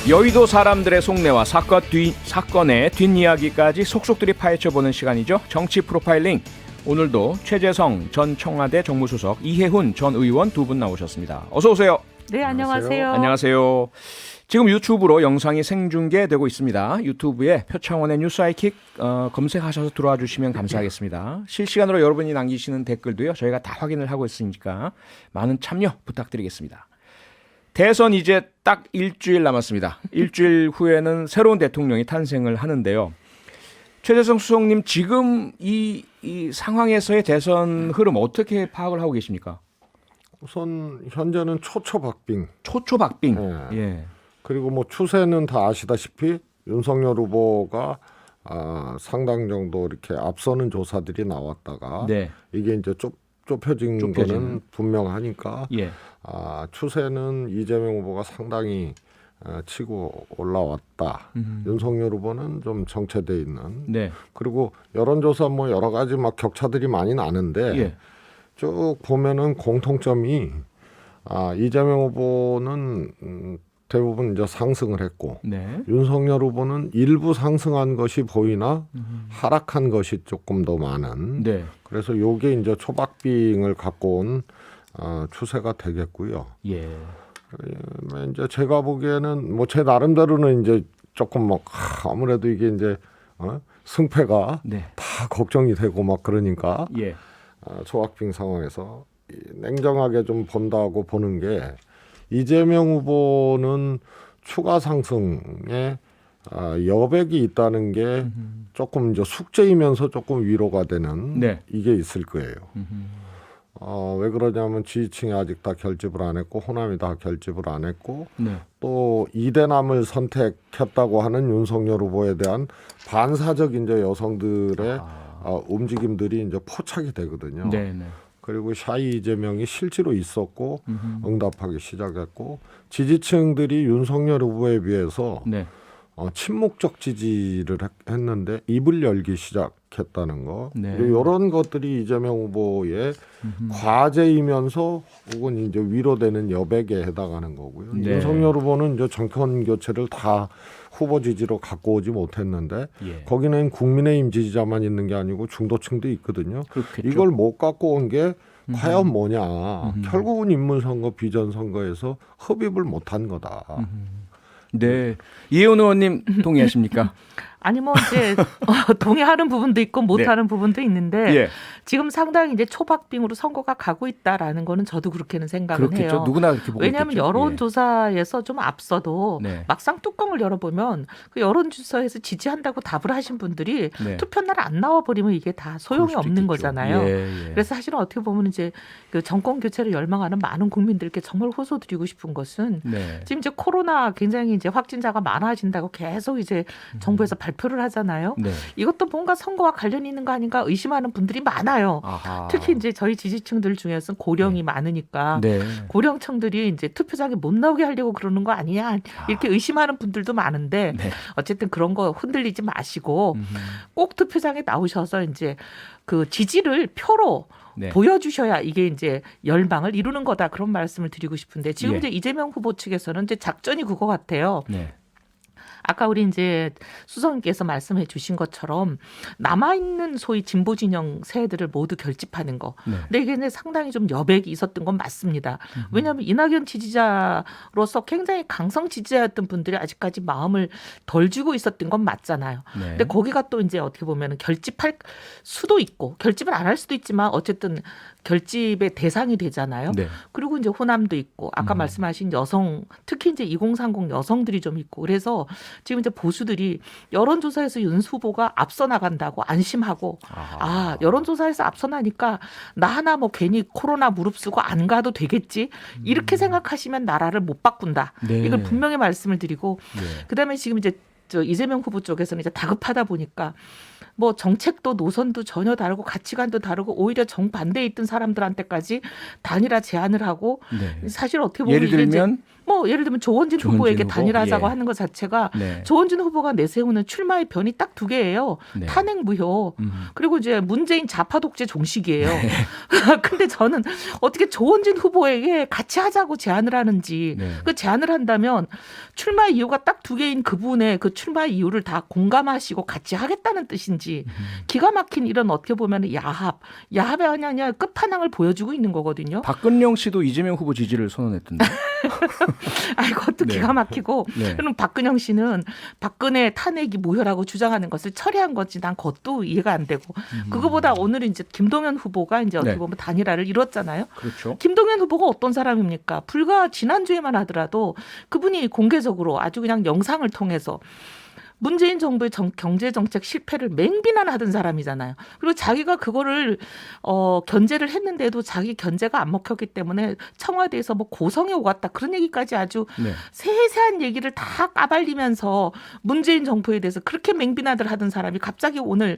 여의도 사람들의 속내와 사건의 뒷이야기까지 속속들이 파헤쳐보는 시간이죠. 정치 프로파일링. 오늘도 최재성 전 청와대 정무수석, 이해훈 전 의원 두 분 나오셨습니다. 어서 오세요. 네, 안녕하세요. 안녕하세요. 지금 유튜브로 영상이 생중계되고 있습니다. 유튜브에 표창원의 뉴스 아이킥 검색하셔서 들어와 주시면 감사하겠습니다. 실시간으로 여러분이 남기시는 댓글도요, 저희가 다 확인을 하고 있으니까 많은 참여 부탁드리겠습니다. 대선 이제 딱 일주일 남았습니다. 일주일 후에는 새로운 대통령이 탄생을 하는데요. 최재성 수석님, 지금 이 상황에서의 대선 흐름 어떻게 파악을 하고 계십니까? 우선 현재는 초초박빙. 초초박빙. 네. 예. 그리고 뭐 추세는 다 아시다시피 윤석열 후보가 상당 정도 이렇게 앞서는 조사들이 나왔다가 네. 이게 이제 좁혀진 거는 분명하니까 예. 추세는 이재명 후보가 상당히 치고 올라왔다. 윤석열 후보는 좀 정체돼 있는. 네. 그리고 여론조사 뭐 여러 가지 막 격차들이 많이 나는데 예. 쭉 보면은 공통점이 이재명 후보는 대부분 이제 상승을 했고 네. 윤석열 후보는 일부 상승한 것이 보이나 하락한 것이 조금 더 많은. 네. 그래서 요게 이제 초박빙을 갖고 온 추세가 되겠고요. 예. 그러면 이제 제가 보기에는 뭐 제 나름대로는 이제 조금 막 아무래도 이게 이제 승패가 네. 다 걱정이 되고 막 그러니까 예. 초박빙 상황에서 냉정하게 좀 본다고 보는 게 이재명 후보는 추가 상승에 여백이 있다는 게 조금 이제 숙제이면서 조금 위로가 되는 네. 이게 있을 거예요. 왜 그러냐면 지지층이 아직 다 결집을 안 했고 호남이 다 결집을 안 했고 네. 또 이대남을 선택했다고 하는 윤석열 후보에 대한 반사적 이제 여성들의 움직임들이 이제 포착이 되거든요. 네. 네. 그리고 샤이 이재명이 실제로 있었고 응답하기 시작했고 지지층들이 윤석열 후보에 비해서 네. 친목적 지지를 했는데 입을 열기 시작했다는 거. 네. 이런 것들이 이재명 후보의 과제이면서 혹은 이제 위로되는 여백에 해당하는 거고요. 네. 윤석열 후보는 이제 정권 교체를 다 후보 지지로 갖고 오지 못했는데 예. 거기는 국민의힘 지지자만 있는 게 아니고 중도층도 있거든요. 그렇겠죠. 이걸 못 갖고 온 게 과연 뭐냐. 결국은 인물선거, 비전선거에서 흡입을 못한 거다. 네. 이해훈 의원님 동의하십니까? 아니 뭐 이제 동의하는 부분도 있고 못하는 부분도 있는데 예. 지금 상당히 이제 초박빙으로 선거가 가고 있다라는 거는 저도 그렇게는 생각을 그렇겠죠. 해요. 누구나 그렇게 보고 왜냐하면 있겠죠. 여론조사에서 좀 앞서도 네. 막상 뚜껑을 열어보면 그 여론조사에서 지지한다고 답을 하신 분들이 네. 투표날 안 나와버리면 이게 다 소용이 그럴 수도 없는 있겠죠. 거잖아요. 예. 그래서 사실은 어떻게 보면 이제 그 정권 교체를 열망하는 많은 국민들께 정말 호소드리고 싶은 것은 네. 지금 이제 코로나 굉장히 이제 확진자가 많아진다고 계속 이제 정부에서 발표를 하잖아요. 네. 이것도 뭔가 선거와 관련이 있는 거 아닌가 의심하는 분들이 많아요. 아하. 특히 이제 저희 지지층들 중에서는 고령이 많으니까 네. 고령층들이 이제 투표장에 못 나오게 하려고 그러는 거 아니냐 이렇게 의심하는 분들도 많은데 네. 어쨌든 그런 거 흔들리지 마시고 꼭 투표장에 나오셔서 이제 그 지지를 표로 네. 보여주셔야 이게 이제 열망을 이루는 거다 그런 말씀을 드리고 싶은데 지금 예. 이제 이재명 후보 측에서는 이제 작전이 그거 같아요. 네. 아까 우리 이제 수석님께서 말씀해 주신 것처럼 남아있는 소위 진보 진영 세대들을 모두 결집하는 거. 네. 근데 이게 이제 상당히 좀 여백이 있었던 건 맞습니다. 왜냐하면 이낙연 지지자로서 굉장히 강성 지지자였던 분들이 아직까지 마음을 덜 주고 있었던 건 맞잖아요. 네. 근데 거기가 또 이제 어떻게 보면 결집할 수도 있고 결집을 안 할 수도 있지만 어쨌든 결집의 대상이 되잖아요. 네. 그리고 이제 호남도 있고 아까 말씀하신 여성 특히 이제 2030 여성들이 좀 있고 그래서 지금 이제 보수들이 여론조사에서 윤 후보가 앞서 나간다고 안심하고 여론조사에서 앞서 나니까 나 하나 뭐 괜히 코로나 무릅쓰고 안 가도 되겠지 이렇게 생각하시면 나라를 못 바꾼다. 네. 이걸 분명히 말씀을 드리고 네. 그다음에 지금 이제 이재명 후보 쪽에서는 이제 다급하다 보니까 뭐 정책도 노선도 전혀 다르고 가치관도 다르고 오히려 정반대에 있던 사람들한테까지 단일화 제안을 하고 네. 사실 어떻게 보면 예를 이게 이제 들면 뭐 예를 들면 조원진 후보에게 후보? 단일하자고 예. 하는 것 자체가 네. 조원진 후보가 내세우는 출마의 변이 딱 두 개예요. 네. 탄핵 무효 그리고 이제 문재인 좌파 독재 종식이에요. 네. 근데 저는 어떻게 조원진 후보에게 같이 하자고 제안을 하는지 네. 그 제안을 한다면 출마 이유가 딱 두 개인 그분의 그 출마 이유를 다 공감하시고 같이 하겠다는 뜻인지 기가 막힌 이런 어떻게 보면 야합의 아니냐 끝판왕을 보여주고 있는 거거든요. 박근영 씨도 이재명 후보 지지를 선언했던데. 아, 이것도 네. 기가 막히고 네. 그럼 박근영 씨는 박근혜 탄핵이 무효라고 주장하는 것을 처리한 건지 난 그것도 이해가 안 되고 그거보다 오늘은 이제 김동연 후보가 이제 어떻게 네. 보면 단일화를 이뤘잖아요. 그렇죠. 김동연 후보가 어떤 사람입니까? 불과 지난주에만 하더라도 그분이 공개적으로 아주 그냥 영상을 통해서 문재인 정부의 경제정책 실패를 맹비난하던 사람이잖아요. 그리고 자기가 그거를 견제를 했는데도 자기 견제가 안 먹혔기 때문에 청와대에서 뭐 고성에 오갔다 그런 얘기까지 아주 네. 세세한 얘기를 다 까발리면서 문재인 정부에 대해서 그렇게 맹비난을 하던 사람이 갑자기 오늘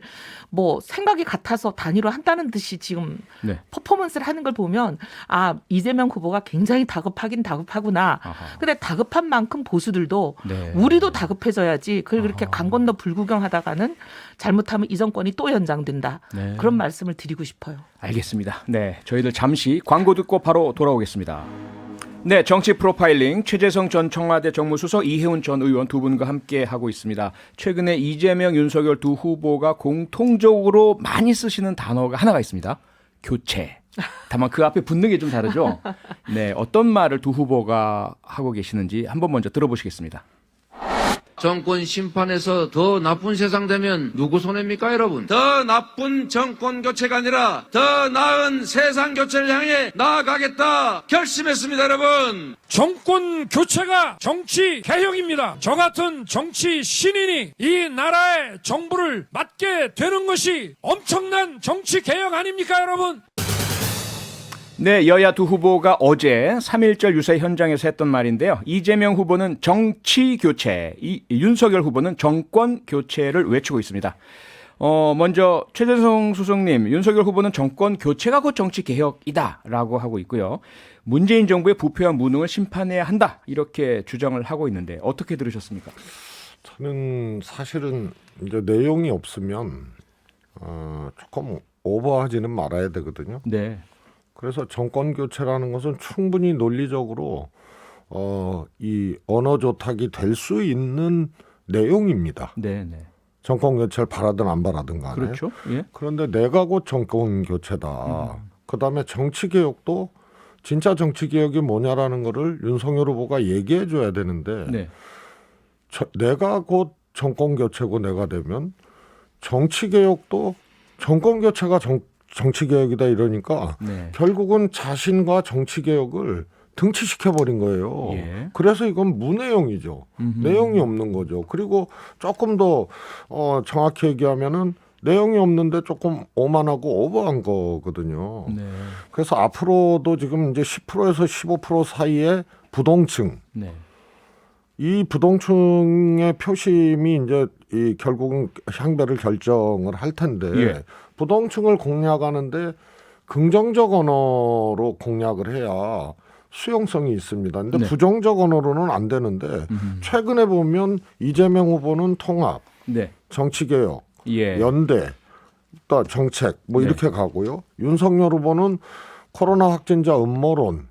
뭐 생각이 같아서 단일화 한다는 듯이 지금 네. 퍼포먼스를 하는 걸 보면 아 이재명 후보가 굉장히 다급하긴 다급하구나. 아하. 근데 다급한 만큼 보수들도 네. 우리도 다급해져야지. 그렇게 강 건너 불구경하다가는 잘못하면 이 정권이 또 연장된다. 네. 그런 말씀을 드리고 싶어요. 알겠습니다. 네, 저희들 잠시 광고 듣고 바로 돌아오겠습니다. 네, 정치 프로파일링 최재성 전 청와대 정무수석 이해운 전 의원 두 분과 함께 하고 있습니다. 최근에 이재명, 윤석열 두 후보가 공통적으로 많이 쓰시는 단어가 하나가 있습니다. 교체. 다만 그 앞에 붙는 게 좀 다르죠. 네, 어떤 말을 두 후보가 하고 계시는지 한번 먼저 들어보시겠습니다. 정권 심판에서 더 나쁜 세상 되면 누구 손해입니까, 여러분? 더 나쁜 정권 교체가 아니라 더 나은 세상 교체를 향해 나아가겠다 결심했습니다, 여러분. 정권 교체가 정치 개혁입니다. 저 같은 정치 신인이 이 나라의 정부를 맡게 되는 것이 엄청난 정치 개혁 아닙니까, 여러분? 네, 여야 두 후보가 어제 3.1절 유세 현장에서 했던 말인데요. 이재명 후보는 정치 교체, 윤석열 후보는 정권 교체를 외치고 있습니다. 먼저 최재성 수석님, 윤석열 후보는 정권 교체가 곧 정치 개혁이다라고 하고 있고요. 문재인 정부의 부패와 무능을 심판해야 한다 이렇게 주장을 하고 있는데 어떻게 들으셨습니까? 저는 사실은 이제 내용이 없으면 조금 오버하지는 말아야 되거든요. 네. 그래서 정권 교체라는 것은 충분히 논리적으로 이 언어 조탁이 될 수 있는 내용입니다. 네, 네. 정권 교체를 바라든 안 바라든 간에. 그렇죠. 예. 그런데 내가 곧 정권 교체다. 그다음에 정치 개혁도 진짜 정치 개혁이 뭐냐라는 거를 윤석열 후보가 얘기해 줘야 되는데 네. 내가 곧 정권 교체고 내가 되면 정치 개혁도 정권 교체가 정치 개혁이다 이러니까 네. 결국은 자신과 정치 개혁을 등치시켜 버린 거예요. 예. 그래서 이건 무내용이죠. 내용이 없는 거죠. 그리고 조금 더 정확히 얘기하면은 내용이 없는데 조금 오만하고 오버한 거거든요. 네. 그래서 앞으로도 지금 이제 10%에서 15% 사이의 부동층, 네. 이 부동층의 표심이 이제 이 결국은 향배를 결정을 할 텐데 예. 부동층을 공략하는데 긍정적 언어로 공략을 해야 수용성이 있습니다. 근데 네. 부정적 언어로는 안 되는데 최근에 보면 이재명 후보는 통합, 네. 정치개혁, 예. 연대, 또 정책 뭐 네. 이렇게 가고요. 윤석열 후보는 코로나 확진자 음모론,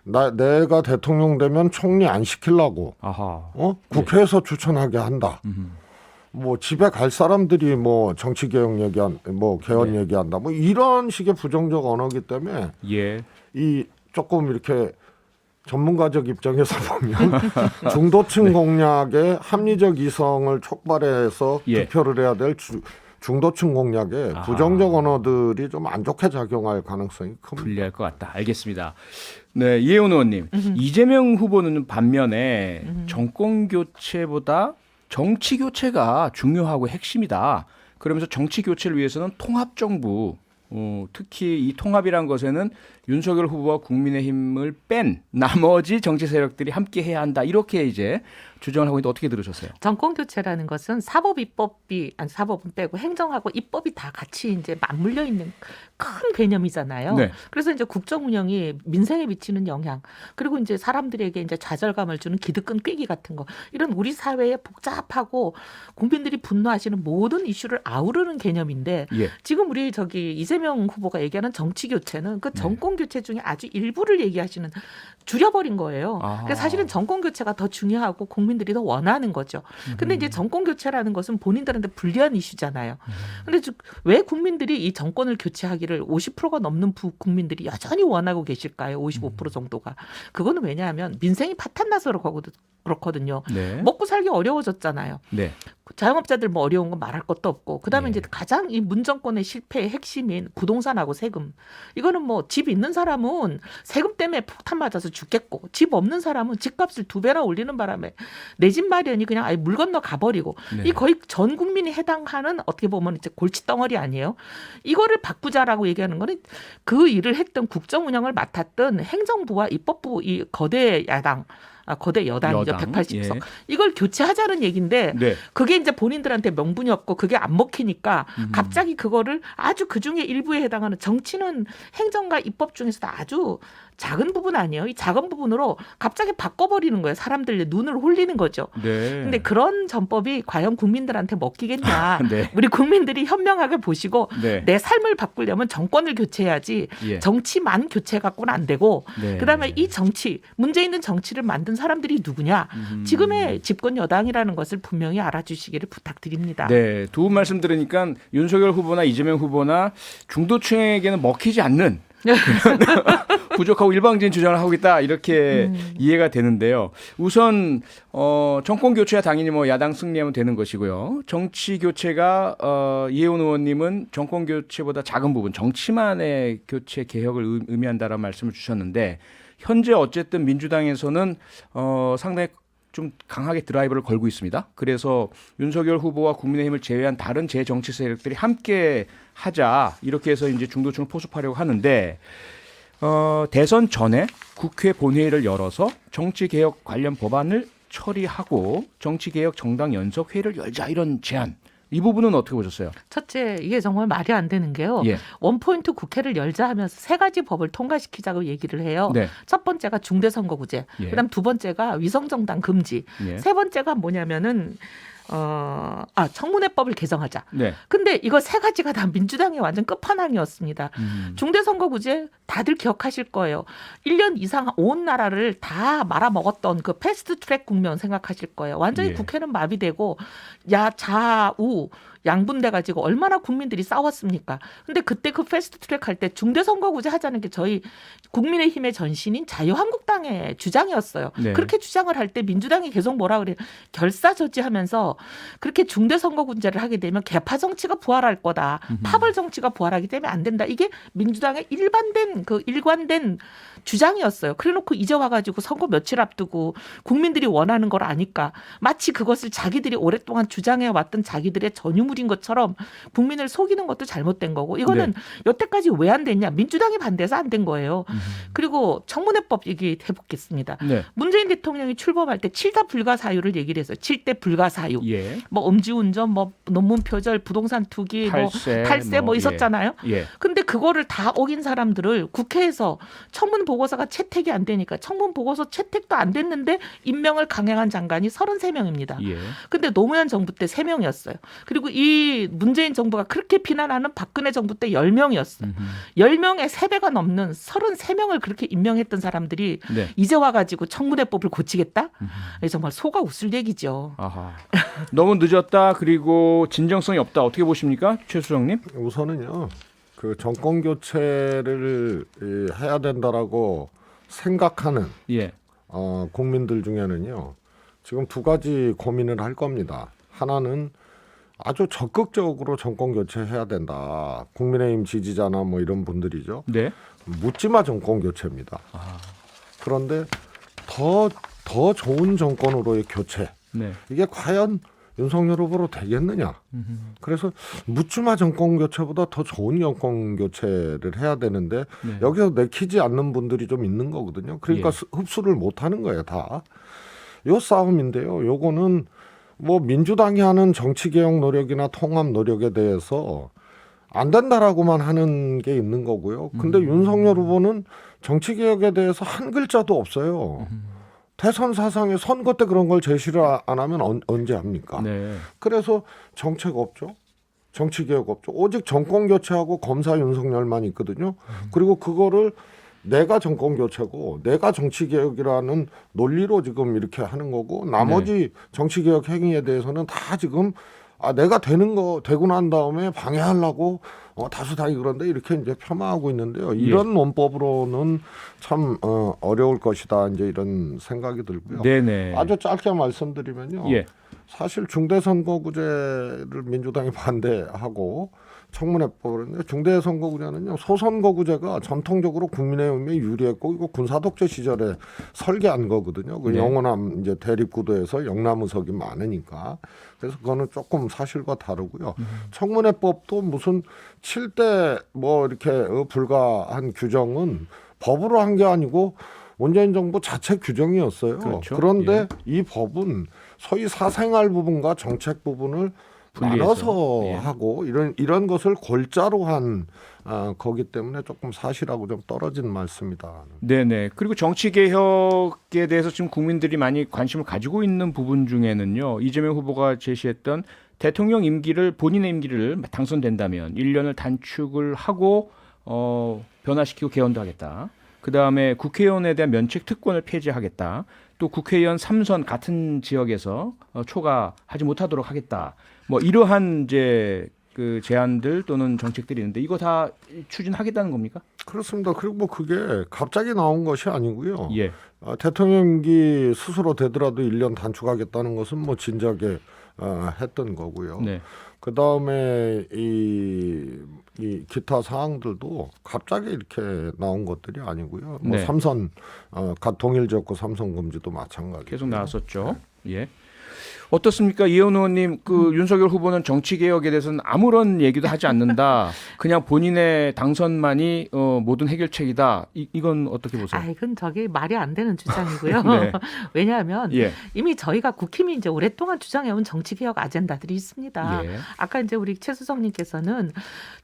내가 대통령 되면 총리 안 시키려고, 아하. 국회에서 추천하게 한다. 뭐 집에 갈 사람들이 뭐 정치 개혁 얘기한, 뭐 개헌 네. 얘기한다. 뭐 이런 식의 부정적 언어기 때문에 예. 이 조금 이렇게 전문가적 입장에서 보면 중도층 공략에 합리적 이성을 촉발해서 예. 득표를 해야 될 중도층 공략에 아하. 부정적 언어들이 좀 안 좋게 작용할 가능성이 큽니다. 불리할 것 같다. 알겠습니다. 네, 이혜원 의원님. 이재명 후보는 반면에 정권 교체보다 정치 교체가 중요하고 핵심이다. 그러면서 정치 교체를 위해서는 통합 정부, 특히 이 통합이란 것에는 윤석열 후보와 국민의힘을 뺀 나머지 정치 세력들이 함께 해야 한다. 이렇게 이제 주장을 하고 있는데 어떻게 들으셨어요? 정권 교체라는 것은 사법 입법이 아니 사법은 빼고 행정하고 입법이 다 같이 이제 맞물려 있는 큰 개념이잖아요. 네. 그래서 이제 국정 운영이 민생에 미치는 영향 그리고 이제 사람들에게 이제 좌절감을 주는 기득권 꾀기 같은 거 이런 우리 사회의 복잡하고 국민들이 분노하시는 모든 이슈를 아우르는 개념인데 예. 지금 우리 저기 이재명 후보가 얘기하는 정치 교체는 그 정권 교체 중에 아주 일부를 얘기하시는 줄여버린 거예요. 아. 그래서 사실은 정권 교체가 더 중요하고 국민들이 더 원하는 거죠. 근데 이제 정권 교체라는 것은 본인들한테 불리한 이슈잖아요. 근데 왜 국민들이 이 정권을 교체하기를 50%가 넘는 국민들이 여전히 원하고 계실까요? 55% 정도가. 그거는 왜냐하면 민생이 파탄나서 그렇거든요. 네. 먹고 살기 어려워졌잖아요. 네. 자영업자들 뭐 어려운 건 말할 것도 없고 그다음에 예. 이제 가장 이 문정권의 실패의 핵심인 부동산하고 세금. 이거는 뭐 집 있는 사람은 세금 때문에 폭탄 맞아서 죽겠고 집 없는 사람은 집값을 2배나 올리는 바람에 내 집 마련이 그냥 아예 물 건너 가버리고 네. 이 거의 전 국민이 해당하는 어떻게 보면 이제 골칫덩어리 아니에요. 이거를 바꾸자라고 얘기하는 거는 그 일을 했던 국정 운영을 맡았던 행정부와 입법부 이 거대 야당 거대 여당이죠. 여당. 180석. 예. 이걸 교체하자는 얘기인데 네. 그게 이제 본인들한테 명분이 없고 그게 안 먹히니까 갑자기 그거를 아주 그중에 일부에 해당하는 정치는 행정과 입법 중에서도 아주 작은 부분 아니에요. 이 작은 부분으로 갑자기 바꿔버리는 거예요. 사람들의 눈을 홀리는 거죠. 네. 근데 그런 전법이 과연 국민들한테 먹히겠냐. 네. 우리 국민들이 현명하게 보시고 네. 내 삶을 바꾸려면 정권을 교체해야지 예. 정치만 교체 갖고는 안 되고 네. 그다음에 이 정치 문제 있는 정치를 만든 사람들이 누구냐. 지금의 집권 여당이라는 것을 분명히 알아주시기를 부탁드립니다. 네, 두 분 말씀 들으니까 윤석열 후보나 이재명 후보나 중도층에게는 먹히지 않는 부족하고 일방적인 주장을 하고 있다 이렇게 이해가 되는데요. 우선 정권 교체야 당연히 뭐 야당 승리하면 되는 것이고요. 정치 교체가 이혜원 의원님은 정권 교체보다 작은 부분 정치만의 교체 개혁을 의미한다라는 말씀을 주셨는데 현재 어쨌든 민주당에서는 상당히 좀 강하게 드라이브를 걸고 있습니다. 그래서 윤석열 후보와 국민의힘을 제외한 다른 재정치 세력들이 함께 하자 이렇게 해서 이제 중도층을 포섭하려고 하는데 대선 전에 국회 본회의를 열어서 정치개혁 관련 법안을 처리하고 정치개혁 정당 연석회의를 열자 이런 제안. 이 부분은 어떻게 보셨어요? 첫째, 이게 정말 말이 안 되는 게요. 예. 원포인트 국회를 열자 하면서 3가지 법을 통과시키자고 얘기를 해요. 네. 첫 번째가 중대선거구제, 예. 그다음 두 번째가 위성정당 금지, 예. 세 번째가 뭐냐면은 청문회법을 개정하자. 네. 근데 이거 3가지가 다 민주당의 완전 끝판왕이었습니다. 중대선거구제 다들 기억하실 거예요. 1년 이상 온 나라를 다 말아먹었던 그 패스트트랙 국면 생각하실 거예요. 완전히 예. 국회는 마비되고 좌우 양분돼 가지고 얼마나 국민들이 싸웠습니까? 근데 그때 그 패스트트랙 할 때 중대선거구제 하자는 게 저희 국민의힘의 전신인 자유한국당의 주장이었어요. 네. 그렇게 주장을 할 때 민주당이 계속 뭐라 그래요? 결사저지하면서 그렇게 중대선거구제를 하게 되면 개파 정치가 부활할 거다. 파벌 정치가 부활하기 때문에 안 된다. 이게 민주당의 일관된 주장이었어요. 그래놓고 이제 와가지고 선거 며칠 앞두고 국민들이 원하는 걸 아니까 마치 그것을 자기들이 오랫동안 주장해 왔던 자기들의 전유물인 것처럼 국민을 속이는 것도 잘못된 거고 이거는 여태까지 왜 안 됐냐. 민주당이 반대해서 안 된 거예요. 그리고 청문회법 얘기해 보겠습니다. 네. 문재인 대통령이 출범할 때 7대 불가사유를 얘기를 했어요. 7대 불가사유. 예. 뭐 음주운전, 뭐 논문 표절, 부동산 투기, 탈세 뭐 있었잖아요. 예. 근데 그거를 다 어긴 사람들을 국회에서 청문 보고서가 채택이 안 되니까 청문 보고서 채택도 안 됐는데 임명을 강행한 장관이 33명입니다. 예. 근데 노무현 정부 때 3명이었어요. 그리고 이 문재인 정부가 그렇게 비난하는 박근혜 정부 때 10명이었어요. 10명의 3배가 넘는 33명을 그렇게 임명했던 사람들이 네. 이제 와가지고 청문회법을 고치겠다? 정말 속아 웃을 얘기죠. 아하. 너무 늦었다. 그리고 진정성이 없다. 어떻게 보십니까, 최수정님? 우선은요, 그 정권 교체를 해야 된다라고 생각하는 예. 국민들 중에는요, 지금 2가지 고민을 할 겁니다. 하나는 아주 적극적으로 정권 교체해야 된다. 국민의힘 지지자나 뭐 이런 분들이죠. 네. 묻지마 정권 교체입니다. 그런데 더 좋은 정권으로의 교체. 네. 이게 과연 윤석열 후보로 되겠느냐. 그래서 묻지마 정권 교체보다 더 좋은 정권 교체를 해야 되는데 네. 여기서 내키지 않는 분들이 좀 있는 거거든요. 그러니까 예. 흡수를 못하는 거예요, 다. 요 싸움인데요. 요거는 뭐 민주당이 하는 정치개혁 노력이나 통합 노력에 대해서 안 된다라고만 하는 게 있는 거고요. 근데 윤석열 후보는 정치개혁에 대해서 한 글자도 없어요. 대선 사상에 선거 때 그런 걸 제시를 안 하면 언제 합니까? 네. 그래서 정책 없죠. 정치개혁 없죠. 오직 정권 교체하고 검사 윤석열만 있거든요. 그리고 그거를 내가 정권 교체고 내가 정치개혁이라는 논리로 지금 이렇게 하는 거고 나머지 정치개혁 행위에 대해서는 다 지금 내가 되고 난 다음에 방해하려고 다수당이 그런데 이렇게 이제 폄하하고 있는데요. 이런 논법으로는 참 어려울 것이다. 이제 이런 생각이 들고요. 네네. 아주 짧게 말씀드리면요. 예. 사실 중대선거구제를 민주당이 반대하고 청문회법을 중대선거구제는요. 소선거구제가 전통적으로 국민의힘에 유리했고 이거 군사독재 시절에 설계한 거거든요. 그 네. 영호남 이제 대립구도에서 영남의석이 많으니까 그래서 그거는 조금 사실과 다르고요. 청문회법도 무슨 7대 뭐 이렇게 불가한 규정은 법으로 한 게 아니고 문재인 정부 자체 규정이었어요. 그렇죠. 그런데 이 법은 소위 사생활 부분과 정책 부분을 분리해서. 나눠서 예. 하고 이런 것을 골자로 한 거기 때문에 조금 사실하고 좀 떨어진 말씀이다. 네네. 그리고 정치 개혁에 대해서 지금 국민들이 많이 관심을 가지고 있는 부분 중에는요. 이재명 후보가 제시했던 대통령 임기를 본인의 임기를 당선된다면 1년을 단축을 하고 변화시키고 개헌도 하겠다. 그다음에 국회의원에 대한 면책 특권을 폐지하겠다. 또 국회의원 3선 같은 지역에서 초과하지 못하도록 하겠다. 뭐 이러한 이제 그 제안들 또는 정책들이 있는데 이거 다 추진하겠다는 겁니까? 그렇습니다. 그리고 뭐 그게 갑자기 나온 것이 아니고요. 예. 대통령 임기 스스로 되더라도 1년 단축하겠다는 것은 뭐 진작에 했던 거고요. 네. 그 다음에 이 기타 사항들도 갑자기 이렇게 나온 것들이 아니고요. 뭐 네. 삼선 동일 지역구 삼선 금지도 마찬가지. 계속 나왔었죠. 예. 어떻습니까? 이혜원 의원님, 그 윤석열 후보는 정치 개혁에 대해서는 아무런 얘기도 하지 않는다. 그냥 본인의 당선만이 모든 해결책이다. 이건 어떻게 보세요? 이건 저게 말이 안 되는 주장이고요. 네. 왜냐하면 예. 이미 저희가 국힘이 이제 오랫동안 주장해온 정치개혁 아젠다들이 있습니다. 예. 아까 이제 우리 최수성님께서는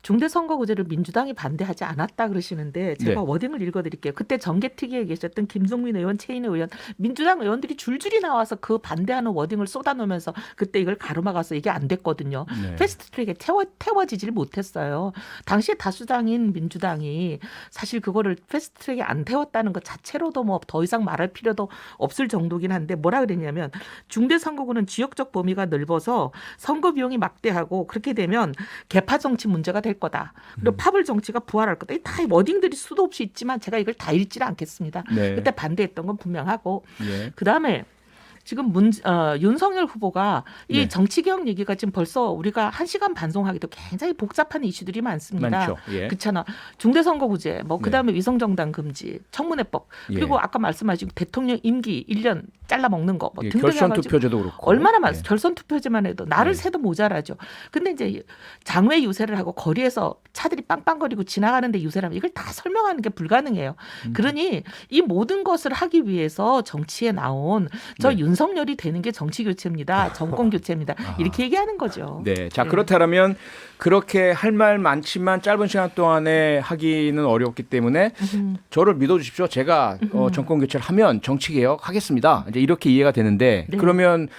중대선거구제를 민주당이 반대하지 않았다 그러시는데 제가 네. 워딩을 읽어드릴게요. 그때 정개특위에 계셨던 김종민 의원, 최인혜 의원, 민주당 의원들이 줄줄이 나와서 그 반대하는 워딩을 쏟아놓으면서 그때 이걸 가로막아서 이게 안 됐거든요. 네. 패스트트랙에 태워지질 못했어요. 당시에 다수당인 민주당이 사실 그거를 패스트트랙에 안 태웠다는 것 자체로도 뭐 더 이상 말할 필요도 없을 정도긴 한데 뭐라 그랬냐면 중대선거구는 지역적 범위가 넓어서 선거 비용이 막대하고 그렇게 되면 개파 정치 문제가 될 거다. 그리고 파벌 정치가 부활할 거다. 다 워딩들이 수도 없이 있지만 제가 이걸 다 읽지는 않겠습니다. 네. 그때 반대했던 건 분명하고 예. 그다음에 지금 윤석열 후보가 이 네. 정치개혁 얘기가 지금 벌써 우리가 1시간 반송하기도 굉장히 복잡한 이슈들이 많습니다. 많죠. 예. 그렇잖아. 중대선거구제, 뭐 네. 그다음에 위성정당 금지, 청문회법, 그리고 예. 아까 말씀하신 대통령 임기 1년 잘라 먹는 거, 뭐 예, 등등 결선 해가지고 투표제도 그렇고. 얼마나 많 예. 결선 투표제만 해도 나를 네. 새도 모자라죠. 근데 이제 장외 유세를 하고 거리에서 차들이 빵빵거리고 지나가는데 유세를 하면 이걸 다 설명하는 게 불가능해요. 그러니 이 모든 것을 하기 위해서 정치에 나온 저 네. 윤석열이 되는 게 정치 교체입니다. 정권 교체입니다. 이렇게 얘기하는 거죠. 네. 자, 네. 그렇다면 그렇게 할 말 많지만 짧은 시간 동안에 하기는 어렵기 때문에 저를 믿어주십시오. 제가 정권 교체를 하면 정치 개혁 하겠습니다. 이제 이렇게 이해가 되는데 네. 그러면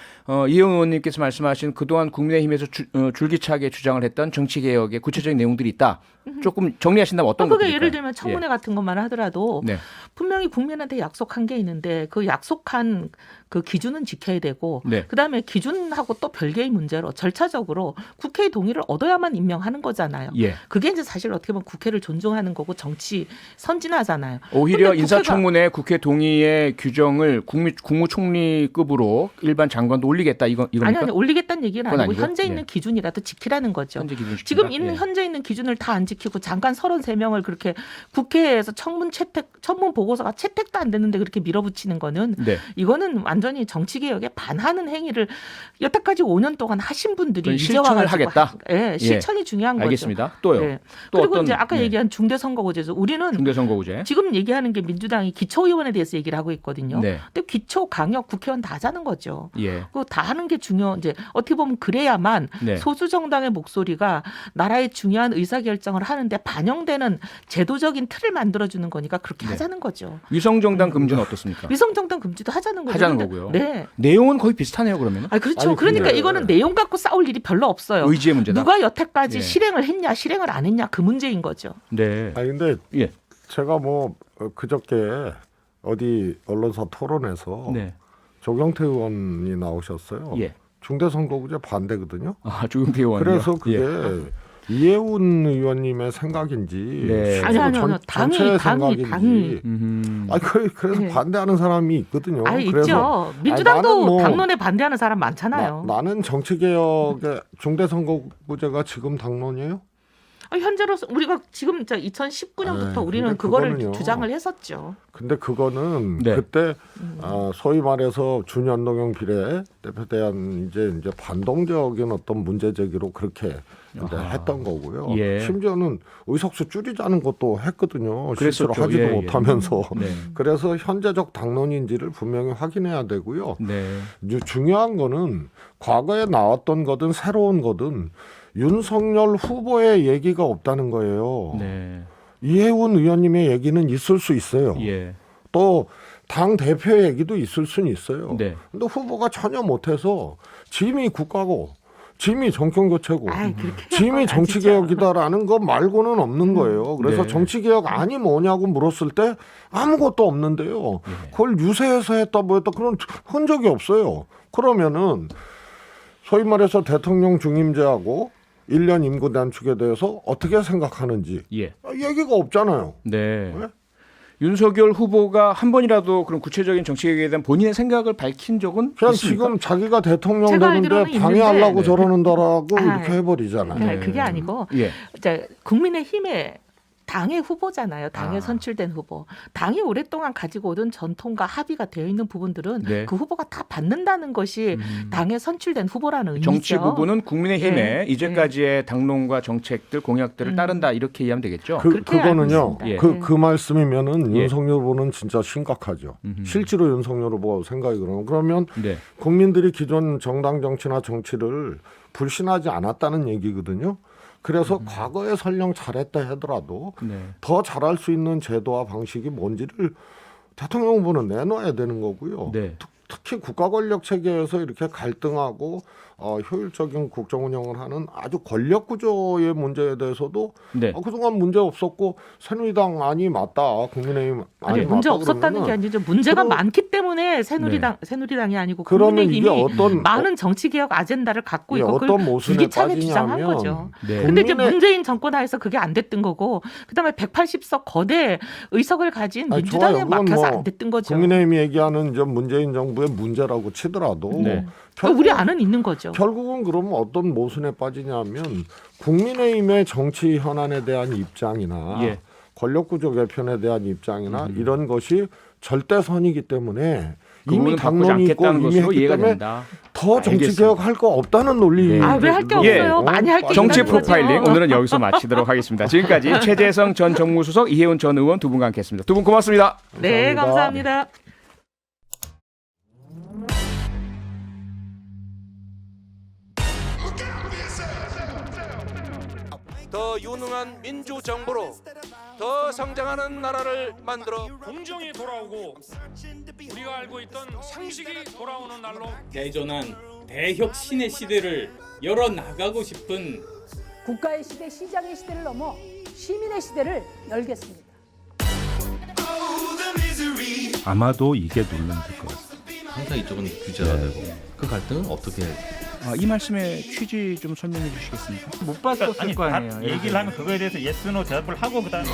이혜원 의원님께서 말씀하신 그동안 국민의힘에서 줄기차게 주장을 했던 정치 개혁의 구체적인 내용들이 있다. 조금 정리하신다면 어떤 그게 것들일까요? 예를 들면 청문회 같은 것만 하더라도 네. 분명히 국민한테 약속한 게 있는데 그 약속한 그 기준은 지켜야 되고 네. 그다음에 기준하고 또 별개의 문제로 절차적으로 국회의 동의를 얻어야만 임명하는 거잖아요. 예. 그게 이제 사실 어떻게 보면 국회를 존중하는 거고 정치 선진화잖아요. 오히려 근데 인사청문회 국회 동의의 규정을 국무총리급으로 일반 장관도 올리겠다 이겁니까? 아니 올리겠다는 얘기는 그건 아니고 아니고요? 현재 예. 있는 기준이라도 지키라는 거죠. 현재 기준 시킨다? 지금 있는 예. 현재 있는 기준을 다 안 지키고 장관 33명을 그렇게 국회에서 청문 보고서가 채택도 안 됐는데 그렇게 밀어붙이는 거는 네. 이거는 완전히 정치 개혁에 반하는 행위를 여태까지 5년 동안 하신 분들이 그건 이제 실천을 와가지고 하겠다? 예, 실천이 중요한 거죠. 알겠습니다. 또요. 네. 또 그리고 어떤 이제 아까 네. 얘기한 중대선거구제에서 우리는 중대선거구제. 지금 얘기하는 게 민주당이 기초의원에 대해서 얘기를 하고 있거든요. 네. 근데 기초, 강력, 국회의원 다 하자는 거죠. 예. 그거 다 하는 게 이제 어떻게 보면 그래야만 네. 소수 정당의 목소리가 나라의 중요한 의사결정을 하는데 반영되는 제도적인 틀을 만들어주는 거니까 그렇게 네. 하자는 거죠. 위성정당 금지는 어떻습니까? 위성정당 금지도 하자는 거죠. 하자는 근데- 거고요. 네. 내용은 거의 비슷하네요. 그러면 아 그렇죠. 아니, 그러니까 근데- 이거는 내용 갖고 싸울 일이 별로 없어요. 의지의 문제다. 누가 여태까지 예. 실행을 했냐, 실행을 안 했냐 그 문제인 거죠. 네. 아니 근데 예. 제가 뭐 그저께 어디 언론사 토론에서 네. 조경태 의원이 나오셨어요. 예. 중대선거구제 반대거든요. 아, 조경태 의원이요. 그래서 그게 예. 이해운 의원님의 생각인지 네. 실제로 아니요. 전체의 당이. 생각인지 아니 그래서 네. 반대하는 사람이 있거든요. 아 그래서 있죠. 민주당도 나는 뭐 당론에 반대하는 사람 많잖아요. 나는 정치개혁의 중대선거구제가 지금 당론이에요? 현재로서 우리가 지금 2019년부터 네, 우리는 근데 그거를 그거는요. 주장을 했었죠. 근데 그거는 네. 그때 소위 말해서 준연동형 비례 대표에 대한 이제 반동적인 어떤 문제 제기로 그렇게 이제 아하. 했던 거고요. 예. 심지어는 의석수 줄이자는 것도 했거든요. 실제로 그랬었죠. 하지도 예, 예. 못하면서. 네. 그래서 현재적 당론인지를 분명히 확인해야 되고요. 네. 이제 중요한 거는 과거에 나왔던 거든 새로운 거든 윤석열 후보의 얘기가 없다는 거예요. 네. 이해운 의원님의 얘기는 있을 수 있어요. 예. 또 당 대표 얘기도 있을 수는 있어요. 네. 근데 후보가 전혀 못해서 짐이 국가고 짐이 정권 교체고 아이, 그렇게 짐이 정치 진짜. 개혁이다라는 거 말고는 없는 거예요. 그래서 네. 정치 개혁 아니 뭐냐고 물었을 때 아무것도 없는데요. 예. 그걸 유세해서 했다 뭐 했다 그런 흔적이 없어요. 그러면은 소위 말해서 대통령 중임제하고 1년 임기 단축에 대해서 어떻게 생각하는지 예. 얘기가 없잖아요. 네. 네? 윤석열 후보가 한 번이라도 그런 구체적인 정치개혁에 대한 본인의 생각을 밝힌 적은 그냥 있습니까? 지금 자기가 대통령 제가 되는데 알기로는 방해하려고 있는데. 저러는다라고 아, 이렇게 해버리잖아요. 네, 그게 아니고 예. 국민의힘의 당의 후보잖아요. 당에 아. 선출된 후보. 당이 오랫동안 가지고 오던 전통과 합의가 되어 있는 부분들은 네. 그 후보가 다 받는다는 것이 당에 선출된 후보라는 의미죠. 정치 부분은 국민의힘의 네. 이제까지의 당론과 정책들, 공약들을 따른다 이렇게 이해하면 되겠죠. 그렇게 그거는요. 알고 있습니다. 그 말씀이면은 예. 윤석열 후보는 진짜 심각하죠. 실제로 윤석열 후보 생각이 그러면 네. 국민들이 기존 정당 정치나 정치를 불신하지 않았다는 얘기거든요. 그래서 과거에 설령 잘했다 하더라도 네. 더 잘할 수 있는 제도와 방식이 뭔지를 대통령 후보는 내놔야 되는 거고요. 네. 특히 국가 권력 체계에서 이렇게 갈등하고 효율적인 국정 운영을 하는 아주 권력 구조의 문제에 대해서도 네. 그동안 문제 없었고 새누리당 안이 맞다, 국민의힘 안이 아니 문제 맞다 없었다는 게 그러면은 아니죠. 문제가 그럼- 많기 때문에 새누리당이 아니고 그러면 이게 국민의힘이 어떤 많은 정치 개혁 아젠다를 갖고 이게 있고 어떤 그걸 모순에 줄기차게 주장한 빠지냐면 거죠. 네. 근데 이제 국민의- 문재인 정권 하에서 그게 안 됐던 거고 그다음에 180석 거대 의석을 가진 아니, 민주당에 좋아요. 그건 막혀서 뭐 안 됐던 거죠. 국민의힘이 얘기하는 이제 문재인 정부의 문제라고 치더라도 네. 결국- 우리 안은 있는 거죠. 결국은 그러면 어떤 모순에 빠지냐면 국민의힘의 정치 현안에 대한 입장이나 예. 권력구조 개편에 대한 입장이나 이런 것이 절대선이기 때문에 이미 그거는 바꾸지 당론이 있고 않겠다는 이미 것으로 했기 이해가 때문에 된다. 더 정치 알겠습니다. 개혁할 거 없다는 논리. 네. 아 왜 할 게 예. 없어요? 많이 할 게 정치 있다는 거죠. 프로파일링 오늘은 여기서 마치도록 하겠습니다. 지금까지 최재성 전 정무수석, 이해운 전 의원 두 분과 함께했습니다. 두 분 고맙습니다. 네, 감사합니다. 더 유능한 민주정부로 더 성장하는 나라를 만들어 공정이 돌아오고 우리가 알고 있던 상식이 돌아오는 날로 대전한 대혁신의 시대를 열어나가고 싶은 국가의 시대, 시장의 시대를 넘어 시민의 시대를 열겠습니다. 아마도 이게 논란될 것 같습니다. 항상 이쪽은 규제가 되고 그 갈등은 어떻게 이 말씀의 취지 좀 설명해 주시겠습니까? 못 봤었을 거 아니에요. 얘기를 하면 그거에 대해서 예스노 대답을 하고 그다음에